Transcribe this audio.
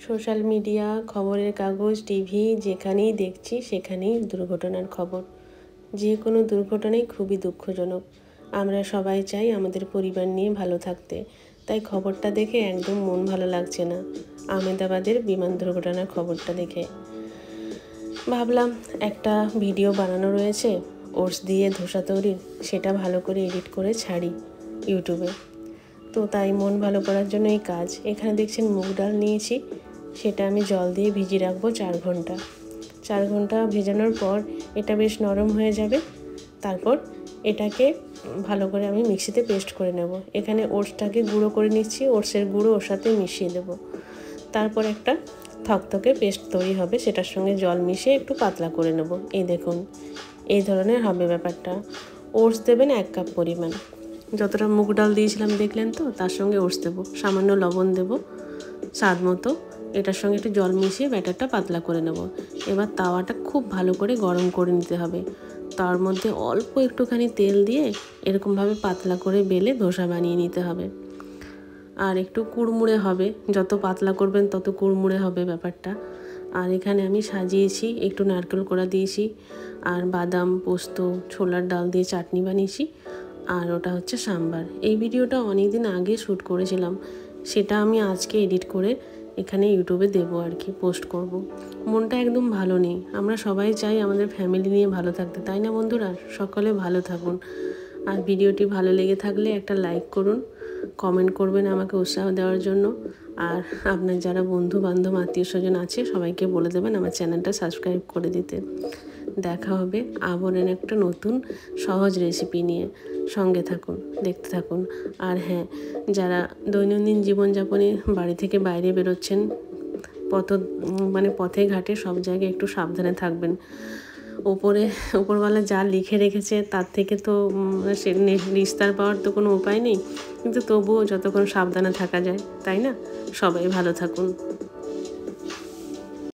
Social media, খবরের কাগজ, TV যেখানেই দেখছি সেখানেই দুর্ঘটনার খবর। যে কোনো দুর্ঘটনাই খুবই দুঃখজনক। আমরা সবাই চাই আমাদের পরিবার নিয়ে ভালো থাকতে, তাই খবরটা দেখে একদম মন ভালো লাগছে না। আহমেদাবাদের বিমান দুর্ঘটনার খবরটা দেখে ভাবলাম একটা ভিডিও বানানো রয়েছে ওটস দিয়ে ধোসা তৈরির, সেটা ভালো করে এডিট করে ছাড়ি ইউটিউবে। তো তাই মন ভালো করার জন্য এই কাজ। এখানে দেখছেন মুগ ডাল নিয়েছি, সেটা আমি জল দিয়ে ভিজিয়ে রাখবো 4 ঘন্টা। 4 ঘন্টা ভেজানোর পর এটা বেশ নরম হয়ে যাবে। তারপর এটাকে ভালো করে আমি মিক্সিতে পেস্ট করে নেব। এখানে ওটসটাকে গুঁড়ো করে নিচ্ছি, ওটসের গুঁড়ো ওর সাথে মিশিয়ে দেব। তারপর একটা থকথকে পেস্ট তৈরি হবে, সেটার সঙ্গে জল মিশিয়ে একটু পাতলা করে নেব। এই দেখুন, এই ধরনের হবে ব্যাপারটা। ওটস দেবেন 1 কাপ পরিমাণ। যতটা মুগ ডাল দিয়েছিলাম দেখলেন তো, তার সঙ্গে ওটস দেবো, সামান্য লবণ দেব স্বাদ মতো। এটার সঙ্গে একটু জল মিশিয়ে ব্যাটারটা পাতলা করে নেব। এবার তাওয়াটা খুব ভালো করে গরম করে নিতে হবে। তার মধ্যে অল্প একটুখানি তেল দিয়ে এরকমভাবে পাতলা করে বেলে ধোসা বানিয়ে নিতে হবে। আর একটু কুড়মুড়ে হবে, যত পাতলা করবেন তত কুড়মুড়ে হবে ব্যাপারটা। আর এখানে আমি সাজিয়েছি, একটু নারকেল কোড়া দিয়েছি, আর বাদাম, পোস্ত, ছোলার ডাল দিয়ে চাটনি বানিয়েছি, আর ওটা হচ্ছে সাম্বার। এই ভিডিওটা অনেক দিন আগে শ্যুট করেছিলাম, সেটা আমি আজকে এডিট করে এখানে ইউটিউবে দেবো আর কি, পোস্ট করব। মনটা একদম ভালো নেই। আমরা সবাই চাই আমাদের ফ্যামিলি নিয়ে ভালো থাকতে, তাই না বন্ধুরা? সকলে ভালো থাকুন। আর ভিডিওটি ভালো লেগে থাকলে একটা লাইক করুন, কমেন্ট করবেন আমাকে উৎসাহ দেওয়ার জন্য। আর আপনার যারা বন্ধু বান্ধব আত্মীয় স্বজন আছে সবাইকে বলে দেবেন আমার চ্যানেলটা সাবস্ক্রাইব করে দিতে। দেখা হবে আবার একটা নতুন সহজ রেসিপি নিয়ে। সঙ্গে থাকুন, দেখতে থাকুন। আর হ্যাঁ, যারা দৈনন্দিন জীবনযাপনে বাড়ি থেকে বাইরে বেরোচ্ছেন, পথে ঘাটে সব জায়গায় একটু সাবধানে থাকবেন। ওপরওয়ালা যা লিখে রেখেছে তার থেকে তো সে নিস্তার পাওয়ার তো কোনো উপায় নেই, কিন্তু তবুও যতক্ষণ সাবধানে থাকা যায়, তাই না? সবাই ভালো থাকুন।